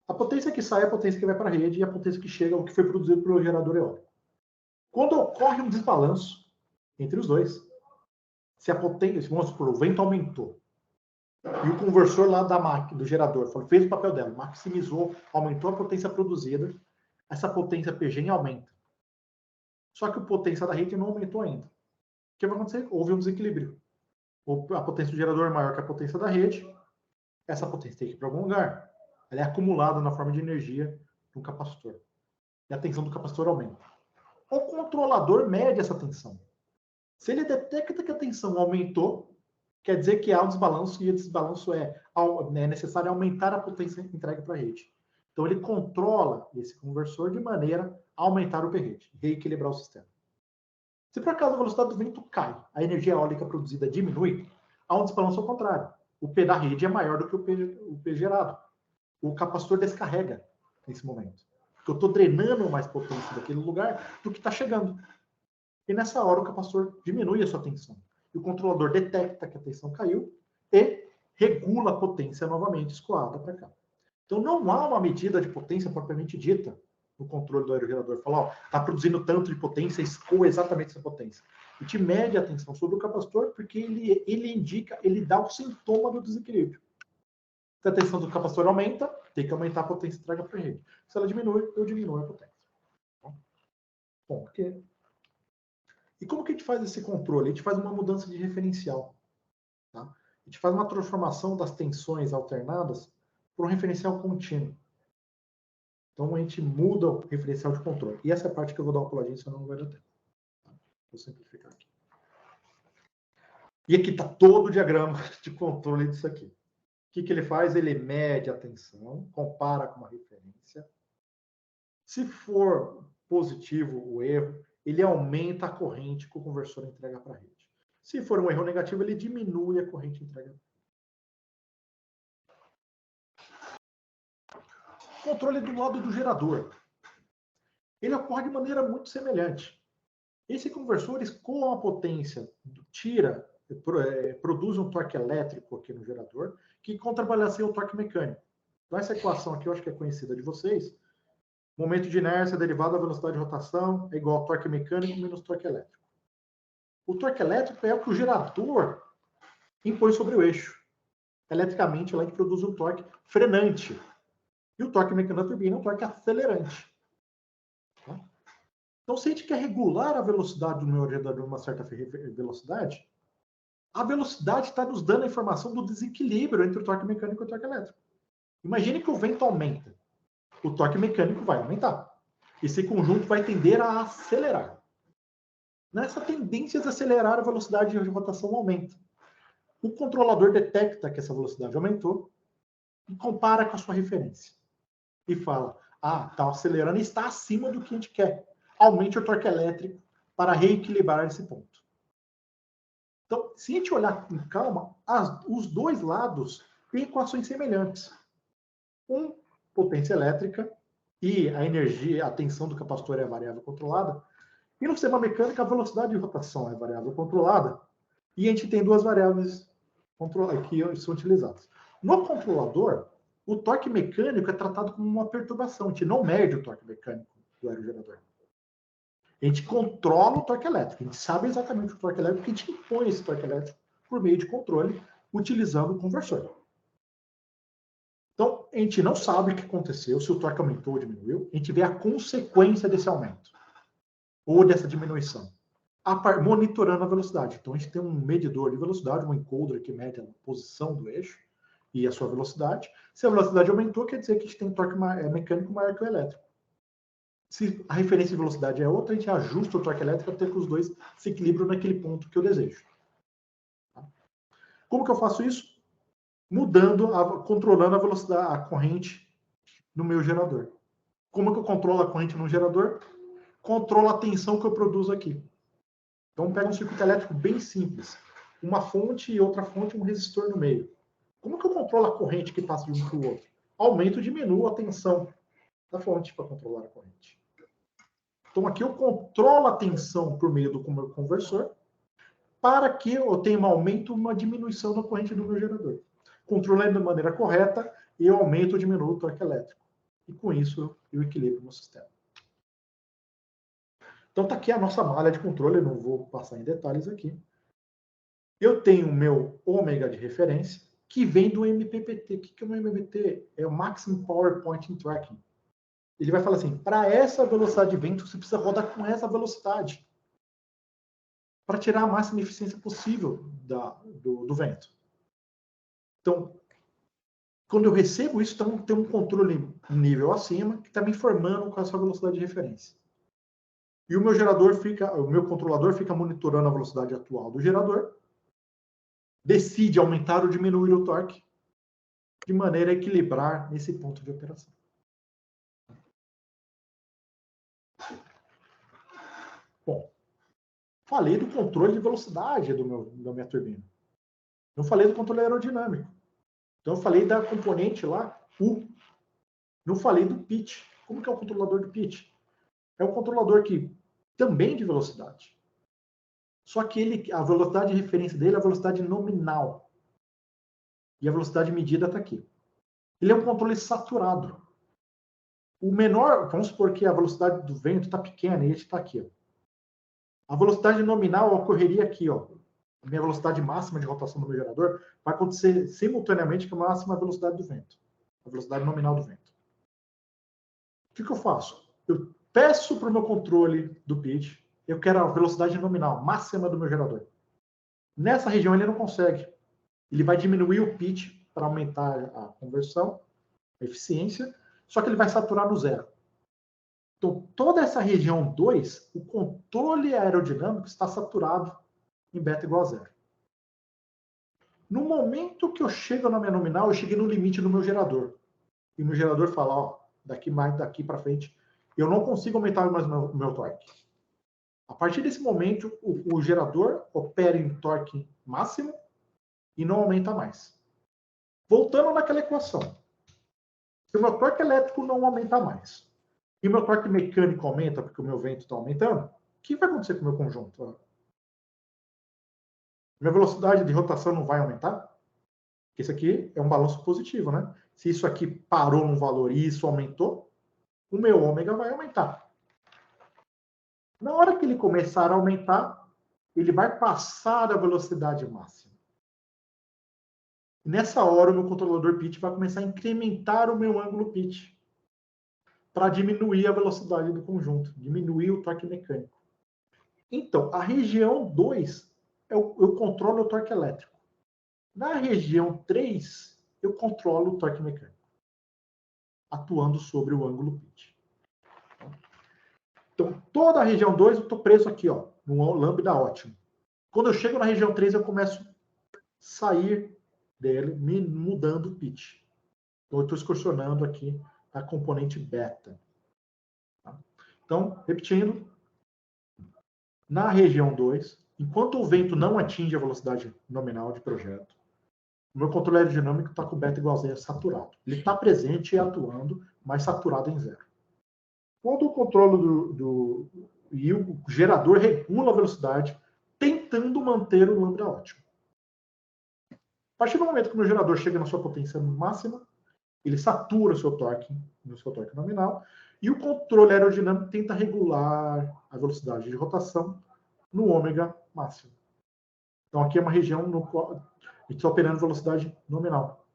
A potência que sai é a potência que vai para a rede e a potência que chega é o que foi produzido pelo gerador eólico. Quando ocorre um desbalanço entre os dois, se a potência, vamos supor, o vento aumentou e o conversor lá da máquina, do gerador, fez o papel dela, maximizou, aumentou a potência produzida, essa potência PG aumenta. Só que a potência da rede não aumentou ainda. O que vai acontecer? Houve um desequilíbrio. A potência do gerador é maior que a potência da rede, essa potência tem que ir para algum lugar. Ela é acumulada na forma de energia no capacitor. E a tensão do capacitor aumenta. O controlador mede essa tensão. Se ele detecta que a tensão aumentou, quer dizer que há um desbalanço, e o desbalanço é necessário aumentar a potência entregue para a rede. Então ele controla esse conversor de maneira a aumentar o P-rede, reequilibrar o sistema. Se por acaso a velocidade do vento cai, a energia eólica produzida diminui, há um desbalanço ao contrário. O P da rede é maior do que o P gerado. O capacitor descarrega nesse momento. Porque eu estou drenando mais potência daquele lugar do que está chegando. E nessa hora o capacitor diminui a sua tensão. E o controlador detecta que a tensão caiu e regula a potência novamente escoada para cá. Então não há uma medida de potência propriamente dita no controle do aerogerador. Fala, ó, está produzindo tanto de potência, escoa exatamente essa potência. E te mede a tensão sobre o capacitor porque ele indica, ele dá o sintoma do desequilíbrio. Se a tensão do capacitor aumenta, tem que aumentar a potência e entrega para a rede. Se ela diminui, eu diminuo a potência. Bom, porque... E como que a gente faz esse controle? A gente faz uma mudança de referencial. Tá? A gente faz uma transformação das tensões alternadas para um referencial contínuo. Então a gente muda o referencial de controle. E essa é a parte que eu vou dar uma puladinha, senão não vai dar tempo. Tá? Vou simplificar aqui. E aqui está todo o diagrama de controle disso aqui. O que ele faz? Ele mede a tensão, compara com uma referência. Se for positivo o erro, ele aumenta a corrente que o conversor entrega para a rede. Se for um erro negativo, ele diminui a corrente entrega. Controle do lado do gerador. Ele ocorre de maneira muito semelhante. Esse conversor escoa a potência, produz um torque elétrico aqui no gerador, que contrabalanceia o torque mecânico. Então essa equação aqui eu acho que é conhecida de vocês. Momento de inércia derivado da velocidade de rotação é igual a torque mecânico menos torque elétrico. O torque elétrico é o que o gerador impõe sobre o eixo. Eletricamente, ela produz um torque frenante. E o torque mecânico da turbina é um torque acelerante. Tá? Então, se a gente quer regular a velocidade do meu gerador a uma certa velocidade, a velocidade está nos dando a informação do desequilíbrio entre o torque mecânico e o torque elétrico. Imagine que o vento aumenta. O torque mecânico vai aumentar. Esse conjunto vai tender a acelerar. Nessa tendência de acelerar, a velocidade de rotação aumenta. O controlador detecta que essa velocidade aumentou e compara com a sua referência. E fala, está acelerando e está acima do que a gente quer. Aumente o torque elétrico para reequilibrar esse ponto. Então, se a gente olhar com calma, os dois lados têm equações semelhantes. Potência elétrica e a energia, a tensão do capacitor é variável controlada. E no sistema mecânico, a velocidade de rotação é variável controlada. E a gente tem duas variáveis que são utilizadas. No controlador, o torque mecânico é tratado como uma perturbação. A gente não mede o torque mecânico do aerogerador. A gente controla o torque elétrico. A gente sabe exatamente o torque elétrico, porque a gente impõe esse torque elétrico por meio de controle, utilizando o conversor. Então, a gente não sabe o que aconteceu, se o torque aumentou ou diminuiu. A gente vê a consequência desse aumento ou dessa diminuição, monitorando a velocidade. Então, a gente tem um medidor de velocidade, um encoder que mede a posição do eixo e a sua velocidade. Se a velocidade aumentou, quer dizer que a gente tem um torque mecânico maior que o elétrico. Se a referência de velocidade é outra, a gente ajusta o torque elétrico até que os dois se equilibram naquele ponto que eu desejo. Como que eu faço isso? Controlando a velocidade, a corrente no meu gerador. Como que eu controlo a corrente no gerador? Controlo a tensão que eu produzo aqui. Então, pega um circuito elétrico bem simples. Uma fonte e outra fonte, um resistor no meio. Como que eu controlo a corrente que passa de um para o outro? Aumento ou diminuo a tensão da fonte para controlar a corrente. Então, aqui eu controlo a tensão por meio do meu conversor para que eu tenha um aumento ou uma diminuição da corrente do meu gerador. Controlando de maneira correta, eu aumento ou diminuo o torque elétrico. E com isso, eu equilibro no sistema. Então, está aqui a nossa malha de controle, eu não vou passar em detalhes aqui. Eu tenho o meu ômega de referência, que vem do MPPT. O que é o MPPT? É o Maximum Power Point Tracking. Ele vai falar assim, para essa velocidade de vento, você precisa rodar com essa velocidade, para tirar a máxima eficiência possível do vento. Então, quando eu recebo isso, então, tem um controle um nível acima, que está me informando qual é a sua velocidade de referência. E o meu controlador fica monitorando a velocidade atual do gerador, decide aumentar ou diminuir o torque, de maneira a equilibrar nesse ponto de operação. Bom, falei do controle de velocidade da minha turbina. Não falei do controle aerodinâmico. Então, eu falei da componente lá, U. Não falei do pitch. Como que é o controlador do pitch? É um controlador que também de velocidade. Só que a velocidade de referência dele é a velocidade nominal. E a velocidade medida está aqui. Ele é um controle saturado. O menor, vamos supor que a velocidade do vento está pequena e ele está aqui. Ó. A velocidade nominal ocorreria aqui. Ó. A minha velocidade máxima de rotação do meu gerador vai acontecer simultaneamente com a máxima velocidade do vento. A velocidade nominal do vento. O que eu faço? Eu peço para o meu controle do pitch, eu quero a velocidade nominal, máxima do meu gerador. Nessa região ele não consegue. Ele vai diminuir o pitch para aumentar a conversão, a eficiência, só que ele vai saturar no zero. Então, toda essa região 2, o controle aerodinâmico está saturado em beta igual a zero. No momento que eu chego na minha nominal, eu cheguei no limite do meu gerador. E o meu gerador fala, ó, daqui para frente, eu não consigo aumentar mais o meu torque. A partir desse momento, o gerador opera em torque máximo e não aumenta mais. Voltando naquela equação. Se o meu torque elétrico não aumenta mais, e o meu torque mecânico aumenta porque o meu vento está aumentando, o que vai acontecer com o meu conjunto? Minha velocidade de rotação não vai aumentar? Porque isso aqui é um balanço positivo, né? Se isso aqui parou num valor e isso aumentou, o meu ômega vai aumentar. Na hora que ele começar a aumentar, ele vai passar da velocidade máxima. E nessa hora, o meu controlador pitch vai começar a incrementar o meu ângulo pitch para diminuir a velocidade do conjunto, diminuir o torque mecânico. Então, a região 2, eu controlo o torque elétrico. Na região 3, eu controlo o torque mecânico, atuando sobre o ângulo pitch. Então, toda a região 2, eu estou preso aqui, ó, no lambda ótimo. Quando eu chego na região 3, eu começo a sair dele, me mudando o pitch. Então, eu estou excursionando aqui a componente beta. Tá? Então, repetindo, na região 2, enquanto o vento não atinge a velocidade nominal de projeto, o meu controle aerodinâmico está com beta igual a zero, saturado. Ele está presente e atuando, mas saturado em zero. Quando o controle e o gerador regula a velocidade, tentando manter o lambda ótimo. A partir do momento que o meu gerador chega na sua potência máxima, ele satura o seu torque nominal, e o controle aerodinâmico tenta regular a velocidade de rotação no ômega máximo. Então aqui é uma região no qual a gente está operando velocidade nominal.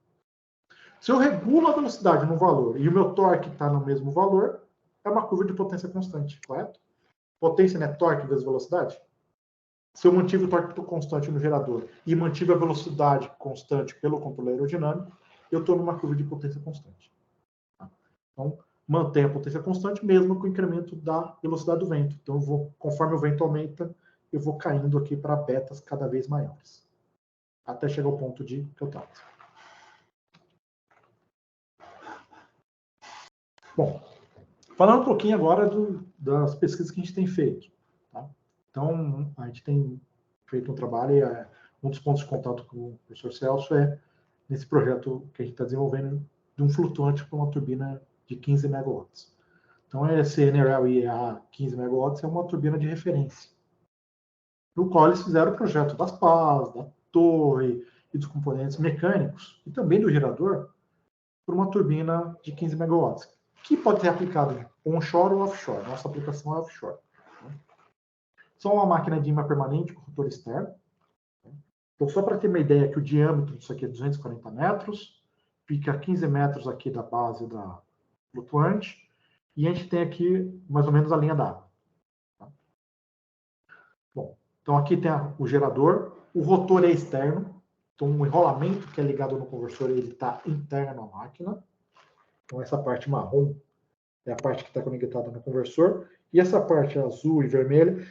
Se eu regulo a velocidade no valor e o meu torque está no mesmo valor, é uma curva de potência constante, correto? Potência não é torque vezes velocidade? Se eu mantive o torque constante no gerador e mantive a velocidade constante pelo controle aerodinâmico, eu estou numa curva de potência constante. Então, mantenho a potência constante mesmo com o incremento da velocidade do vento. Então, conforme o vento aumenta, eu vou caindo aqui para betas cada vez maiores, até chegar ao ponto de Keltrat. Bom, falando um pouquinho agora das pesquisas que a gente tem feito. Tá? Então, a gente tem feito um trabalho e um dos pontos de contato com o professor Celso é nesse projeto que a gente está desenvolvendo de um flutuante para uma turbina de 15 megawatts. Então, esse NRL IEA 15 megawatts é uma turbina de referência, no qual eles fizeram o projeto das pás, da torre e dos componentes mecânicos, e também do gerador, para uma turbina de 15 megawatts, que pode ser aplicado onshore ou offshore. Nossa aplicação é offshore. São uma máquina de imã permanente com rotor externo. Então, só para ter uma ideia que o diâmetro disso aqui é 240 metros, fica a 15 metros aqui da base da flutuante, e a gente tem aqui mais ou menos a linha d'água. Tá? Bom, então aqui tem o gerador, o rotor é externo, então o enrolamento que é ligado no conversor ele está interno à máquina. Então essa parte marrom é a parte que está conectada no conversor, e essa parte azul e vermelha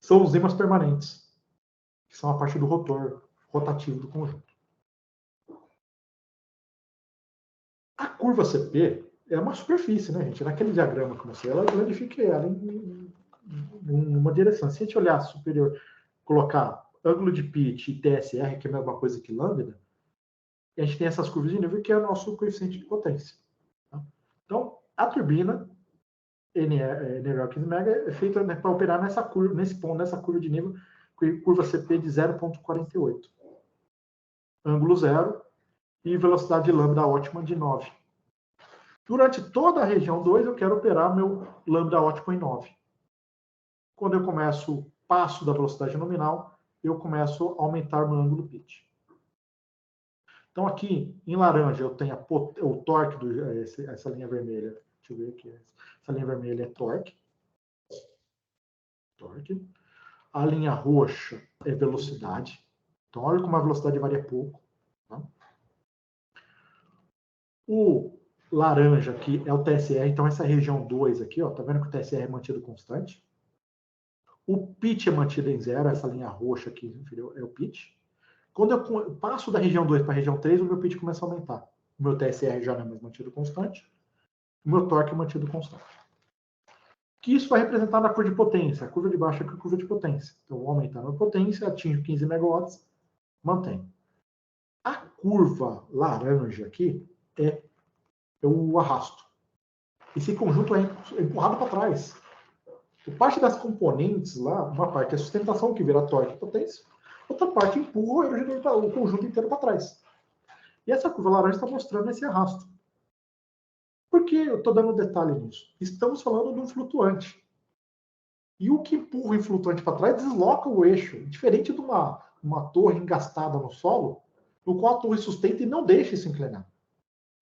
são os ímãs permanentes, que são a parte do rotor rotativo do conjunto. A curva CP é uma superfície, né, gente? Naquele diagrama que eu mostrei, ela gradifica ela em uma direção. Se a gente olhar superior, colocar ângulo de pitch e TSR, que é a mesma coisa que lambda, a gente tem essas curvas de nível, que é o nosso coeficiente de potência. Tá? Então, a turbina NRL 15 MB é feita, né, para operar nessa curva, nesse ponto, nessa curva de nível, curva CP de 0,48. Ângulo zero e velocidade de lambda ótima de 9. Durante toda a região 2, eu quero operar meu lambda ótimo em 9. Quando eu passo da velocidade nominal, eu começo a aumentar meu ângulo pitch. Então, aqui, em laranja, eu tenho o torque, essa linha vermelha. Deixa eu ver aqui. Essa linha vermelha é torque. A linha roxa é velocidade. Então, olha como a velocidade varia pouco. Tá? O laranja aqui é o TSR. Então, essa região 2 aqui, ó, tá vendo que o TSR é mantido constante? O pitch é mantido em zero. Essa linha roxa aqui é o pitch. Quando eu passo da região 2 para a região 3, o meu pitch começa a aumentar. O meu TSR já não é mais mantido constante. O meu torque é mantido constante. Que isso vai representar na curva de potência. A curva de baixo é a curva de potência. Então, eu vou aumentar a potência, atingo 15 megawatts, mantenho. A curva laranja aqui é o arrasto. Esse conjunto é empurrado para trás. Por parte das componentes lá, uma parte é sustentação, que vira torque e potência. Outra parte empurra o conjunto inteiro para trás. E essa curva laranja está mostrando esse arrasto. Por que eu estou dando detalhe nisso? Estamos falando de um flutuante. E o que empurra o flutuante para trás desloca o eixo. Diferente de uma torre engastada no solo, no qual a torre sustenta e não deixa isso inclinar.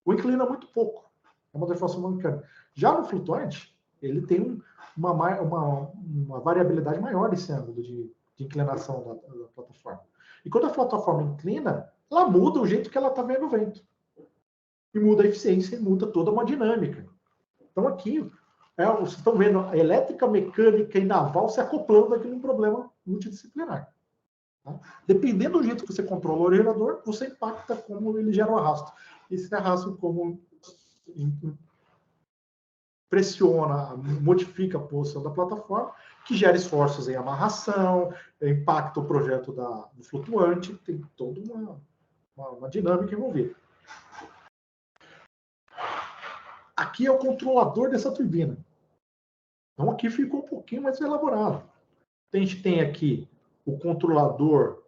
O inclina muito pouco. É uma deformação mecânica. Já no flutuante, ele tem uma variabilidade maior desse ângulo de inclinação da plataforma. E quando a plataforma inclina, ela muda o jeito que ela está vendo o vento. E muda a eficiência e muda toda uma dinâmica. Então aqui, vocês estão vendo a elétrica, mecânica e naval se acoplando aqui num problema multidisciplinar. Tá? Dependendo do jeito que você controla o gerador, você impacta como ele gera o arrasto. Esse arrasto como pressiona, modifica a posição da plataforma, que gera esforços em amarração, impacta o projeto do flutuante, tem toda uma dinâmica envolvida. Aqui é o controlador dessa turbina. Então, aqui ficou um pouquinho mais elaborado. A gente tem aqui o controlador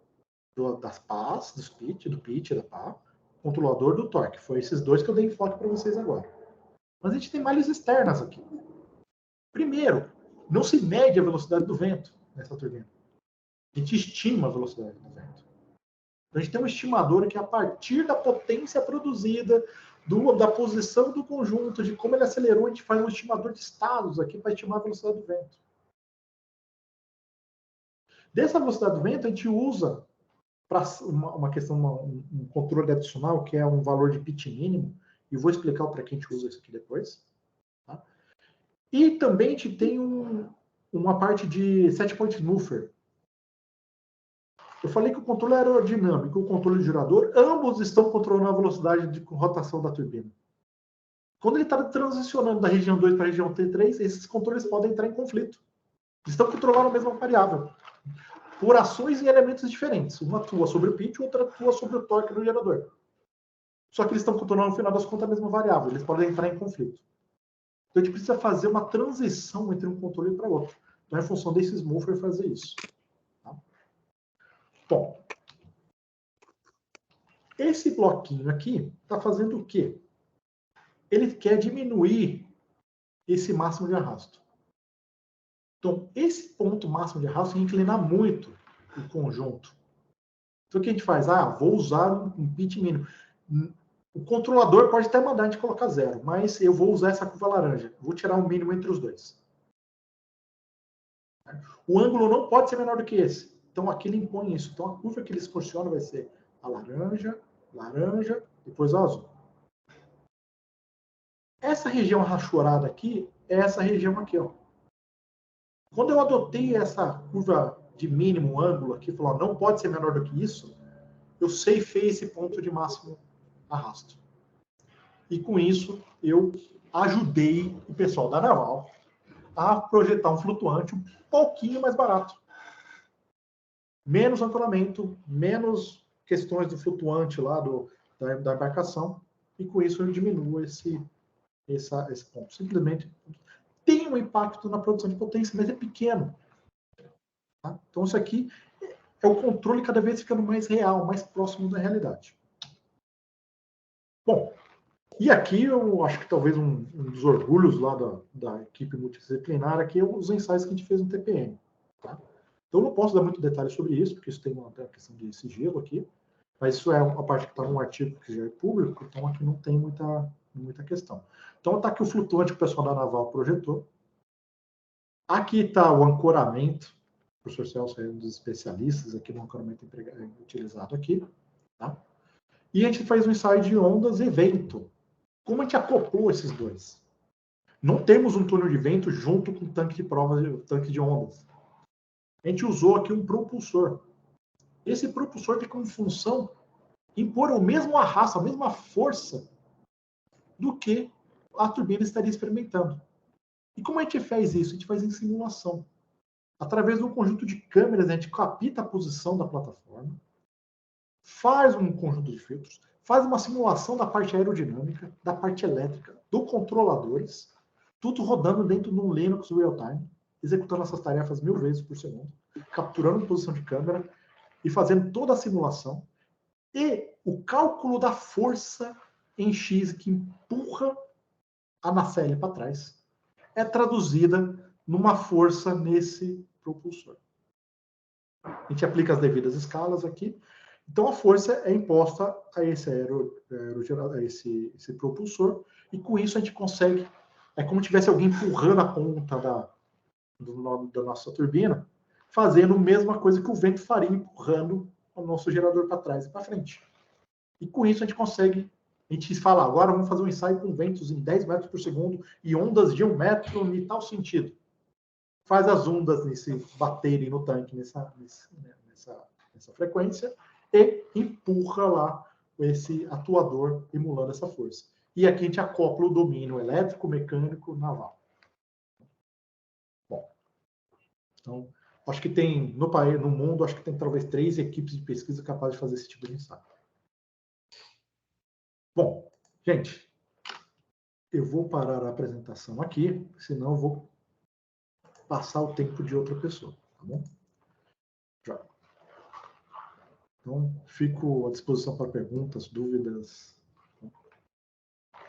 das pás, do pitch, da pá, controlador do torque. Foi esses dois que eu dei enfoque para vocês agora. Mas a gente tem malhas externas aqui. Primeiro, não se mede a velocidade do vento nessa turbina. A gente estima a velocidade do vento. Então, a gente tem um estimador que, a partir da potência produzida, da posição do conjunto, de como ele acelerou, a gente faz um estimador de estados aqui para estimar a velocidade do vento. Dessa velocidade do vento, a gente usa para uma questão, um controle adicional, que é um valor de pitch mínimo, e vou explicar para quem a gente usa isso aqui depois. Tá? E também a gente tem uma parte de set point snuffer. Eu falei que o controle aerodinâmico e o controle de girador, ambos estão controlando a velocidade de rotação da turbina. Quando ele está transicionando da região 2 para a região T3, esses controles podem entrar em conflito. Eles estão controlando a mesma variável, por ações e elementos diferentes. Uma atua sobre o pitch, outra atua sobre o torque do gerador. Só que eles estão controlando, no final das contas, a mesma variável. Eles podem entrar em conflito. Então, a gente precisa fazer uma transição entre um controle para outro. Então, é em função desse smoofer fazer isso. Tá? Bom, esse bloquinho aqui está fazendo o quê? Ele quer diminuir esse máximo de arrasto. Então, esse ponto máximo de arrasto tem que inclinar muito o conjunto. Então, o que a gente faz? Vou usar um pitch mínimo. O controlador pode até mandar a gente colocar 0, mas eu vou usar essa curva laranja. Vou tirar o mínimo entre os dois. O ângulo não pode ser menor do que esse. Então, aqui ele impõe isso. Então, a curva que ele exporciona vai ser a laranja, laranja, depois a azul. Essa região rachurada aqui é essa região aqui, ó. Quando eu adotei essa curva de mínimo ângulo aqui, falou, não pode ser menor do que isso, eu ceifei esse ponto de máximo arrasto. E com isso, eu ajudei o pessoal da Naval a projetar um flutuante um pouquinho mais barato. Menos ancoramento, menos questões do flutuante lá da embarcação, e com isso eu diminuo esse ponto. Simplesmente tem um impacto na produção de potência, mas é pequeno. Tá? Então isso aqui é o controle cada vez ficando mais real, mais próximo da realidade. Bom, e aqui eu acho que talvez um dos orgulhos lá da equipe multidisciplinar aqui é os ensaios que a gente fez no TPM. Tá? Então eu não posso dar muito detalhe sobre isso, porque isso tem uma questão de sigilo aqui, mas isso é uma parte que está num artigo que já é público, então aqui não tem muita questão. Então está aqui o flutuante que o pessoal da Naval projetou. Aqui está o ancoramento. O professor Celso é um dos especialistas aqui no ancoramento utilizado aqui. Tá? E a gente faz um ensaio de ondas e vento. Como a gente acoplou esses dois? Não temos um túnel de vento junto com o tanque de provas, o tanque de ondas. A gente usou aqui um propulsor. Esse propulsor tem como função impor o mesmo arrasto, a mesma força do que a turbina estaria experimentando. E como a gente faz isso? A gente faz em simulação. Através de um conjunto de câmeras, a gente capta a posição da plataforma, faz um conjunto de filtros, faz uma simulação da parte aerodinâmica, da parte elétrica, dos controladores, tudo rodando dentro de um Linux real-time, executando essas tarefas 1000 vezes por segundo, capturando posição de câmera e fazendo toda a simulação. E o cálculo da força em X que empurra a nacelle para trás é traduzida numa força nesse propulsor. A gente aplica as devidas escalas aqui. Então, a força é imposta a esse propulsor, e com isso a gente consegue, é como se tivesse alguém empurrando a ponta da nossa turbina, fazendo a mesma coisa que o vento faria, empurrando o nosso gerador para trás e para frente. E com isso a gente consegue, a gente fala, agora vamos fazer um ensaio com ventos em 10 metros por segundo e ondas de 1 metro em tal sentido. Faz as ondas baterem no tanque nessa frequência e empurra lá esse atuador emulando essa força. E aqui a gente acopla o domínio elétrico, mecânico, naval. Bom, então, acho que tem, no mundo, acho que tem talvez 3 equipes de pesquisa capazes de fazer esse tipo de ensaio. Bom, gente, eu vou parar a apresentação aqui, senão eu vou passar o tempo de outra pessoa, tá bom? Já. Então, fico à disposição para perguntas, dúvidas.